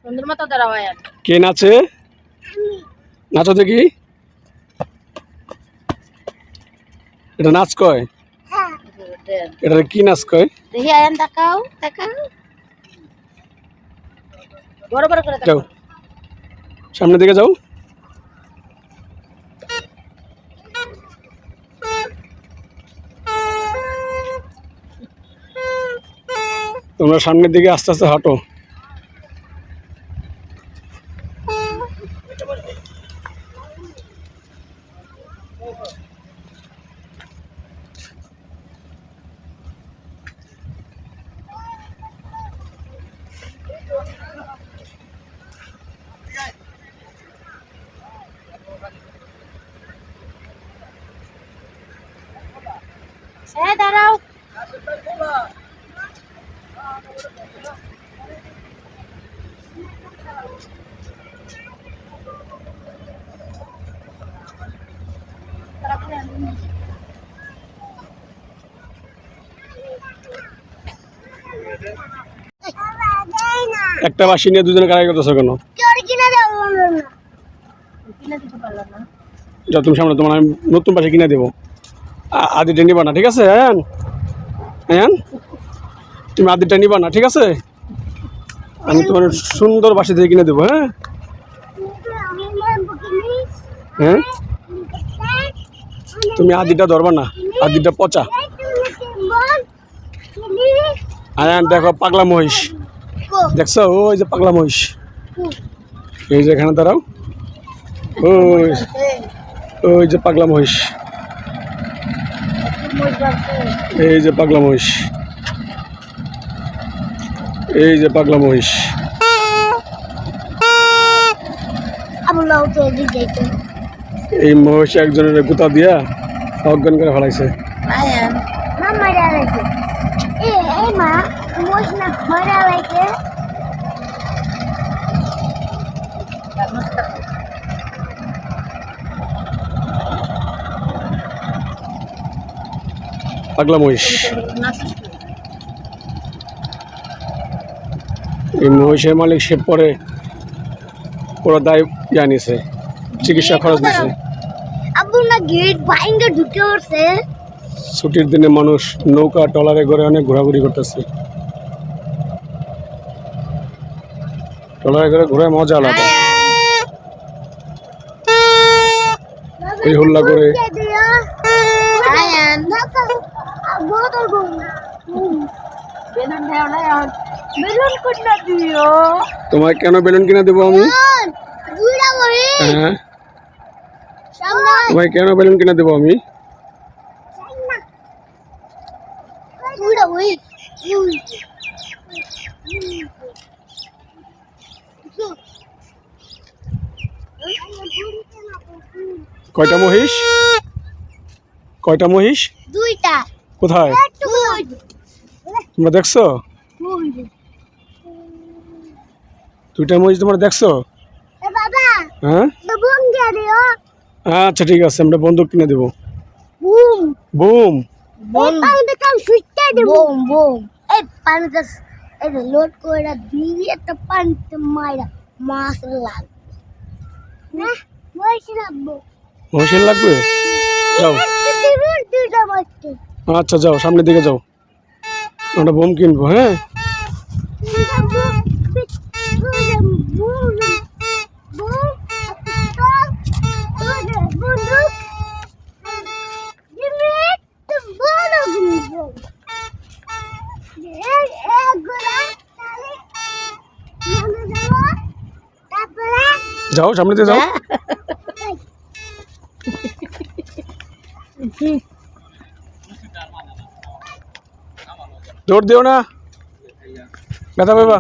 সুন্দর মতো দাঁড়াও। কে নাচে? নাচো দেখি। এটা নাচ কয়? এটা কি নাচ কয়? দেখি আয়ান তাকাও তাকাও। বড় বড় করে যাও, তাকাও। সামনের দিকে যাও। তোমরা সামনের দিকে আস্তে আস্তে হাঁটো। দাঁড়াও। একটা বাসি নিয়ে দুজনে কারাই করতেছো কেন? যাও তুমি সামনে, তোমার আমি নতুন বাসি কিনে দেবো। আদিটা নিবা না, ঠিক আছে? হ্যাঁ হ্যাঁ, তুমি আদিটা নিবা না, ঠিক আছে? আমি তোমার সুন্দর বাসি দিয়ে কিনে দেবো। হ্যাঁ হ্যাঁ, তুমি আদিটা ধরবা না, আদিটা পচা। হ্যাঁ দেখো পাগলা মহিষ, দেখছো? ওই যে পাগলা মহিষ, এই যে এখানে দাঁড়াও। ওই ওই যে পাগলা মহিষ, এই যে পাগলা মহিষ, এই যে পাগলা মহিষ। এই মহিষ একজনের গুতা দিয়া অজ্ঞান করে ফেলাইছে। পাগলা মহিষ, এই মহিষের মালিক সে পরে পুরো দায় জানিয়েছে, চিকিৎসা খরচ দিয়েছে। ছুটির দিনে মানুষ নৌকা ট্রলারে করে অনেক ঘোরাঘুরি করতেছে। ট্রলারে করে ঘোরার মজা আলাদা, এই হুল্লা করে। তোমায় কেন বেলুন কিনে দেবো আমি? হ্যাঁ, তোমায় কেন বেলুন কিনে দেবো আমি? কয়টা মহিষ? কয়টা মহিষ? দুইটা। কোথায়? তোমরা দেখছো? দুইটা মহিষ তোমরা দেখছো? হ্যাঁ আচ্ছা ঠিক আছে, আমরা বন্দুক কিনে দেবো। বুম লোড করে দিবি একটা পানিতে মাইরা মাছ লাগবে। মহিষের লাগবে? যাও, আচ্ছা যাও, সামনের দিকে যাও, আমরা বোম কিনবো। হ্যাঁ যাও, সামনে দিয়ে যাও। দৌড় দিও না, ব্যথা পাইবা।